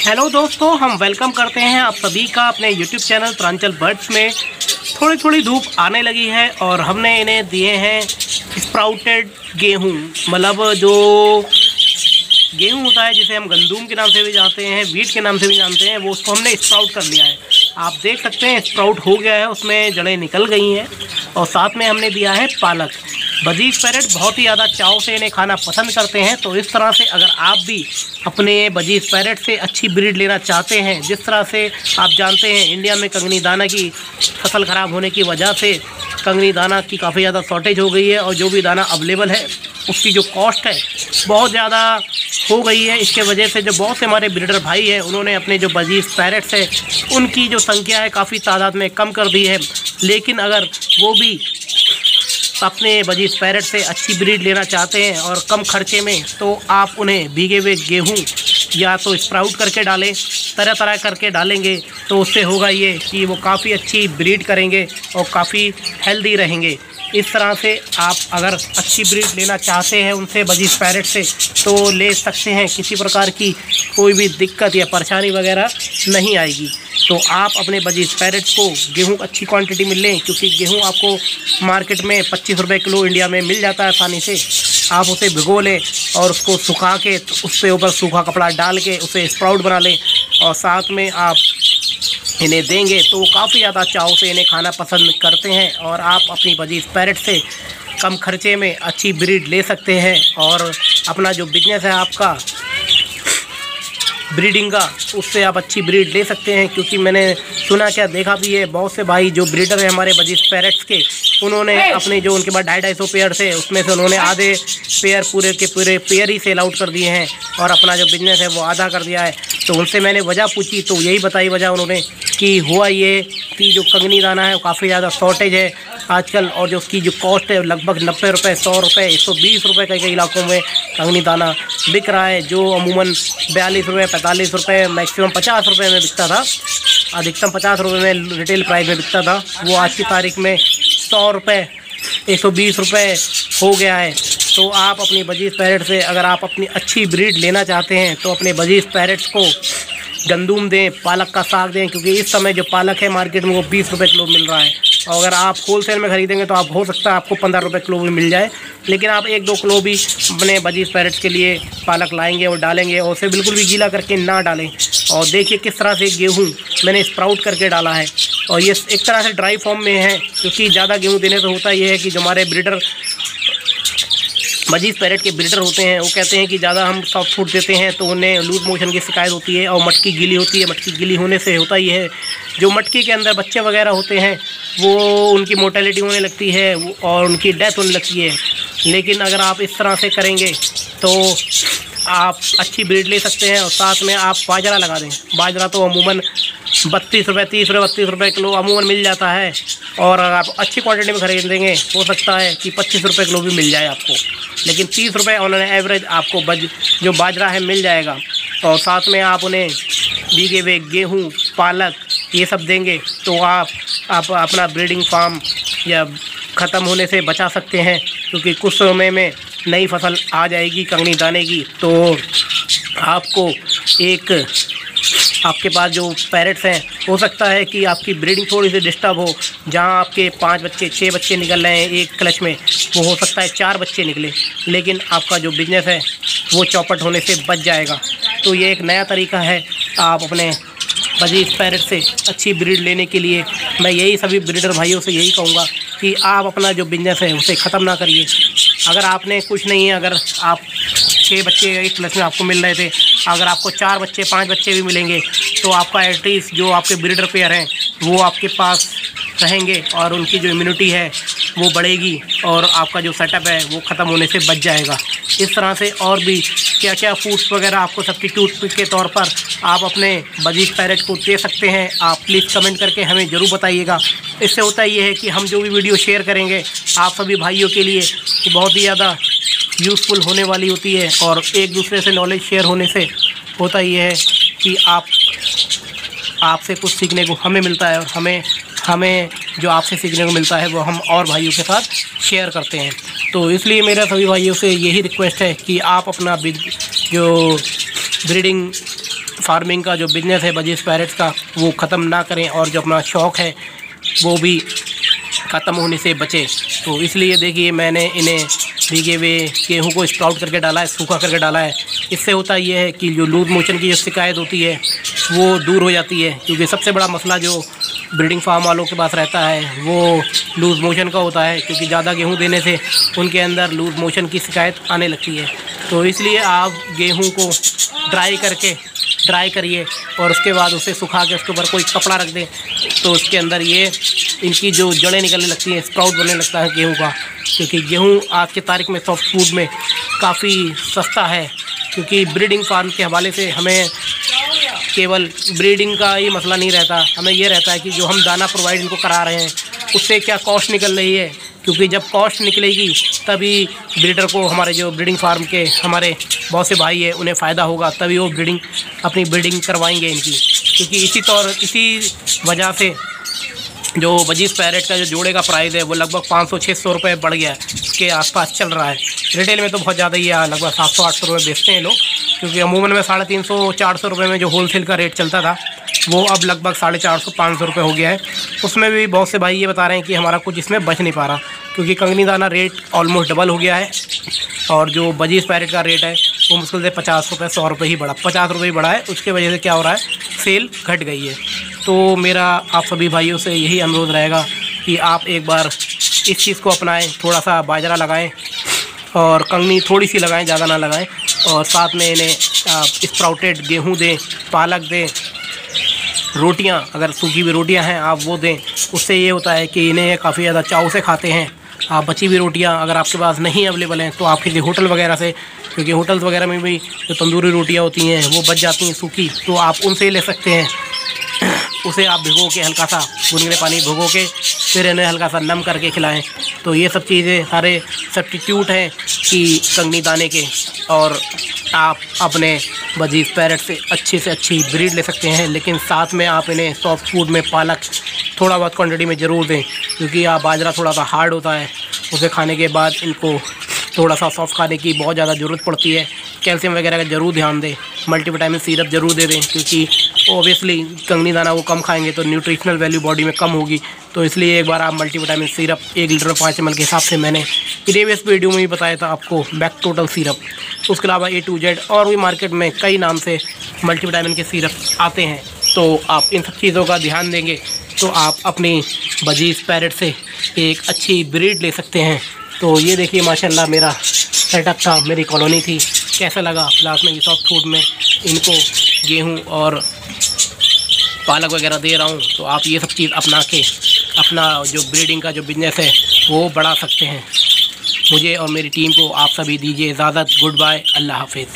Hello दोस्तों, हम welcome करते हैं आप सभी का अपने यूट्यूब चैनल प्रांचल बर्ड्स में। थोड़ी थोड़ी धूप आने लगी है और हमने इन्हें दिए हैं स्प्राउटेड गेहूं। मतलब जो गेहूं होता है जिसे हम गंदूम के नाम से भी जानते हैं, वीट के नाम से भी जानते हैं, वो उसको हमने स्प्राउट कर लिया है। आप देख सकते हैं स्प्राउट हो गया है, उसमें जड़ें निकल गई हैं। और साथ में हमने दिया है पालक। बजीज पैरेट बहुत ही ज़्यादा चाव से इन्हें खाना पसंद करते हैं। तो इस तरह से अगर आप भी अपने बजीज पैरेट से अच्छी ब्रीड लेना चाहते हैं, जिस तरह से आप जानते हैं इंडिया में कंगनी दाना की फसल ख़राब होने की वजह से कंगनी दाना की काफ़ी ज़्यादा शॉर्टेज हो गई है और जो भी दाना अवेलेबल है उसकी जो कॉस्ट है बहुत ज़्यादा हो गई है। इसके वजह से जो बहुत से हमारे ब्रीडर भाई हैं उन्होंने अपने जो बजीज पैरेट्स है उनकी जो संख्या है काफ़ी तादाद में कम कर दी है। लेकिन अगर वो भी अपने बजीज पैरेट से अच्छी ब्रीड लेना चाहते हैं और कम खर्चे में, तो आप उन्हें भीगे हुए गेहूँ या तो स्प्राउट करके डालें, तरह तरह करके डालेंगे तो उससे होगा ये कि वो काफ़ी अच्छी ब्रीड करेंगे और काफ़ी हेल्दी रहेंगे। इस तरह से आप अगर अच्छी ब्रीड लेना चाहते हैं उनसे बजीज पैरेट से तो ले सकते हैं, किसी प्रकार की कोई भी दिक्कत या परेशानी वगैरह नहीं आएगी। तो आप अपने बजीज पैरेट को गेहूं अच्छी क्वांटिटी में लें, क्योंकि गेहूं आपको मार्केट में 25 रुपये किलो इंडिया में मिल जाता है आसानी से। आप उसे भिगो लें और उसको सुखा के उसके ऊपर सूखा कपड़ा डाल के उसे स्प्राउट बना लें और साथ में आप इन्हें देंगे तो वो काफ़ी ज़्यादा चाव से इन्हें खाना पसंद करते हैं। और आप अपनी बजीज पैरेट से कम खर्चे में अच्छी ब्रीड ले सकते हैं और अपना जो बिजनेस है आपका ब्रीडिंग का, उससे आप अच्छी ब्रीड ले सकते हैं। क्योंकि मैंने सुना क्या देखा भी है, बहुत से भाई जो ब्रीडर हैं हमारे बजीज पैरेट्स के, उन्होंने अपने जो उनके पास 250 पेयर थे उसमें से उन्होंने आधे पेयर पूरे के पूरे पेयर ही सेल आउट कर दिए हैं और अपना जो बिजनेस है वो आधा कर दिया है। तो उनसे मैंने वजह पूछी तो यही बताई वजह उन्होंने कि हुआ ये कि जो कंगनी दाना है वो काफ़ी ज़्यादा शॉर्टेज है आजकल और जो उसकी जो कॉस्ट है लगभग 90 रुपये, 100 रुपये, 120 रुपये कई इलाकों में कंगनी दाना बिक रहा है, जो अमूमन 42 रुपये, 45 रुपये, मैक्सिमम 50 रुपये में बिकता था। अधिकतम 50 रुपये में रिटेल प्राइस में बिकता था, वो आज की तारीख में 100 रुपये, 120 रुपये हो गया है। तो आप अपनी बजीज पैरेट से अगर आप अपनी अच्छी ब्रीड लेना चाहते हैं तो अपने बजीज पैरेट्स को गंदूम दें, पालक का साग दें, क्योंकि इस समय जो पालक है मार्केट में वो 20 रुपये किलो मिल रहा है और अगर आप होलसेल में ख़रीदेंगे तो आप हो सकता है आपको 15 रुपये किलो भी मिल जाए। लेकिन आप 1-2 किलो भी अपने बजीज पैरेट्स के लिए पालक लाएंगे और डालेंगे और उसे बिल्कुल भी गीला करके ना डालें। और देखिए किस तरह से गेहूँ मैंने स्प्राउट करके डाला है और ये एक तरह से ड्राई फॉर्म में है, क्योंकि ज़्यादा गेहूँ देने से होता ये है कि जो हमारे ब्रीडर बजीज पैरेट के ब्रीडर होते हैं वो कहते हैं कि ज़्यादा हम सॉफ्ट फूड देते हैं तो उन्हें लूज मोशन की शिकायत होती है और मटकी गीली होती है। मटकी गीली होने से होता ही है जो मटकी के अंदर बच्चे वगैरह होते हैं वो उनकी मोर्टेलिटी होने लगती है और उनकी डेथ होने लगती है। लेकिन अगर आप इस तरह से करेंगे तो आप अच्छी ब्रीड ले सकते हैं और साथ में आप बाजरा लगा दें। बाजरा तो अमूमन 32 रुपये, 30 रुपये, 32 रुपये किलो अमूमन मिल जाता है और अगर आप अच्छी क्वांटिटी में खरीदेंगे हो सकता है कि 25 रुपये किलो भी मिल जाए आपको, लेकिन 30 रुपये ऑन एवरेज आपको जो बाजरा है मिल जाएगा। और साथ में आप उन्हें भीगे हुए गेहूँ, पालक ये सब देंगे तो आप अपना ब्रीडिंग फार्म या ख़त्म होने से बचा सकते हैं, क्योंकि कुछ समय में नई फसल आ जाएगी कंगनी दाने की। तो आपको आपके पास जो पैरेट्स हैं हो सकता है कि आपकी ब्रीडिंग थोड़ी सी डिस्टर्ब हो, जहां आपके 5 बच्चे 6 बच्चे निकल रहे हैं एक क्लच में, वो हो सकता है 4 बच्चे निकले, लेकिन आपका जो बिजनेस है वो चौपट होने से बच जाएगा। तो ये एक नया तरीका है। आप अपने बजीज पैरेट से अच्छी ब्रीड लेने के लिए मैं यही सभी ब्रीडर भाइयों से यही कहूँगा कि आप अपना जो बिजनेस है उसे ख़त्म ना करिए। अगर आपने कुछ नहीं है, अगर आप 6 बच्चे एक क्लच में आपको मिल रहे थे, अगर आपको 4 बच्चे 5 बच्चे भी मिलेंगे तो आपका एटलीस्ट जो आपके ब्रीडर पेयर हैं वो आपके पास रहेंगे और उनकी जो इम्यूनिटी है वो बढ़ेगी और आपका जो सेटअप है वो ख़त्म होने से बच जाएगा। इस तरह से और भी क्या क्या फूड्स वगैरह आपको सब्स्टिट्यूट के तौर पर आप अपने बजीज पैरेट को दे सकते हैं, आप प्लीज़ कमेंट करके हमें ज़रूर बताइएगा। इससे होता ये है कि हम जो भी वीडियो शेयर करेंगे आप सभी भाइयों के लिए बहुत ही ज़्यादा यूज़फुल होने वाली होती है और एक दूसरे से नॉलेज शेयर होने से होता ये है कि आपसे कुछ सीखने को हमें मिलता है और हमें जो आपसे सीखने को मिलता है वो हम और भाइयों के साथ शेयर करते हैं। तो इसलिए मेरा सभी भाइयों से यही रिक्वेस्ट है कि आप अपना जो ब्रीडिंग फार्मिंग का जो बिज़नेस है बजीज पैरेट्स का वो ख़त्म ना करें और जो अपना शौक़ है वो भी ख़त्म होने से बचे। तो इसलिए देखिए मैंने इन्हें भीगे हुए गेहूँ को स्प्राउट करके डाला है, सूखा करके डाला है। इससे होता ये है कि जो लूज़ मोशन की जो शिकायत होती है वो दूर हो जाती है, क्योंकि सबसे बड़ा मसला जो ब्रीडिंग फार्म वालों के पास रहता है वो लूज़ मोशन का होता है, क्योंकि ज़्यादा गेहूँ देने से उनके अंदर लूज़ मोशन की शिकायत आने लगती है। तो इसलिए आप गेहूँ को ड्राई करिए और उसके बाद उसे सुखा के उसके ऊपर कोई कपड़ा रख दें, तो उसके अंदर ये इनकी जो जड़ें निकलने लगती हैं, स्प्राउट बनने लगता है गेहूँ का। क्योंकि गेहूँ आज के तारीख में सॉफ्ट फूड में काफ़ी सस्ता है, क्योंकि ब्रीडिंग फार्म के हवाले से हमें केवल ब्रीडिंग का ही मसला नहीं रहता, हमें ये रहता है कि जो हम दाना प्रोवाइड इनको करा रहे हैं उससे क्या कॉस्ट निकल रही है, क्योंकि जब कॉस्ट निकलेगी तभी ब्रीडर को, हमारे जो ब्रीडिंग फार्म के हमारे बहुत से भाई है उन्हें फ़ायदा होगा, तभी वो अपनी ब्रीडिंग करवाएंगे इनकी। क्योंकि इसी वजह से जो बजीज पैरेट का जो जोड़े का प्राइस है वो लगभग 500-600 रुपये बढ़ गया है, उसके आसपास चल रहा है। रिटेल में तो बहुत ज़्यादा ही है, लगभग 700-800 रुपये बेचते हैं लोग, क्योंकि अमूमन में 350-400 रुपये में जो होलसेल का रेट चलता था वो अब लगभग 450-500 रुपये हो गया है। उसमें भी बहुत से भाई ये बता रहे हैं कि हमारा कुछ इसमें बच नहीं पा रहा, क्योंकि कंगनी दाना रेट ऑलमोस्ट डबल हो गया है और जो बजीज पैरेट का रेट है वो मुश्किल से 50 रुपये 100 रुपये ही बढ़ा, 50 रुपये ही बढ़ा है। उसके वजह से क्या हो रहा है, सेल घट गई है। तो मेरा आप सभी भाइयों से यही अनुरोध रहेगा कि आप एक बार इस चीज़ को अपनाएं, थोड़ा सा बाजरा लगाएं और कंगनी थोड़ी सी लगाएं, ज़्यादा ना लगाएं, और साथ में इन्हें स्प्राउटेड गेहूँ दें, पालक दें, रोटियां अगर सूखी हुई रोटियां हैं आप वो दें। उससे ये होता है कि इन्हें काफ़ी ज़्यादा चाव से खाते हैं। आप बची हुई रोटियां अगर आपके पास नहीं अवेलेबल हैं तो आप किसी होटल वगैरह से, क्योंकि होटल्स वगैरह में भी जो तंदूरी रोटियां होती हैं वो बच जाती हैं सूखी, तो आप उनसे ले सकते हैं। उसे आप भिगो के हल्का सा गुनगुने पानी भिगो के फिर इन्हें हल्का सा नम करके खिलाएं। तो ये सब चीज़ें सारे सब्स्टिट्यूट हैं कि कंगनी दाने के, और आप अपने बजीज पैरेट से अच्छी ब्रीड ले सकते हैं। लेकिन साथ में आप इन्हें सॉफ्ट फूड में पालक थोड़ा बहुत क्वांटिटी में ज़रूर दें, क्योंकि आप बाजरा थोड़ा सा हार्ड होता है, उसे खाने के बाद इनको थोड़ा सा सॉफ्ट खाने की बहुत ज़्यादा ज़रूरत पड़ती है। कैल्शियम वगैरह का ज़रूर ध्यान दें, मल्टीविटामिन सिरप ज़रूर दे दें, क्योंकि ओबियसली कंगनी दाना वो कम खाएंगे तो न्यूट्रिशनल वैल्यू बॉडी में कम होगी। तो इसलिए एक बार आप मल्टीविटामिन सिरप 1 लीटर 5 ml के हिसाब से, मैंने प्रीवियस वीडियो में भी बताया था आपको, बैक टोटल सिरप। उसके अलावा A to Z और भी मार्केट में कई नाम से मल्टीविटामिन के सिरप आते हैं। तो आप इन सब चीज़ों का ध्यान देंगे तो आप अपनी बजीज पैरेट से एक अच्छी ब्रीड ले सकते हैं। तो ये देखिए माशाल्लाह मेरा सेटअप था, मेरी कॉलोनी थी। कैसा लगा प्लास में सॉफ्ट फूड में इनको गेहूं और पालक वगैरह दे रहा हूं, तो आप ये सब चीज़ अपना के अपना जो ब्रीडिंग का जो बिज़नेस है वो बढ़ा सकते हैं। मुझे और मेरी टीम को आप सभी दीजिए इजाज़त। गुड बाय, अल्लाह हाफिज़।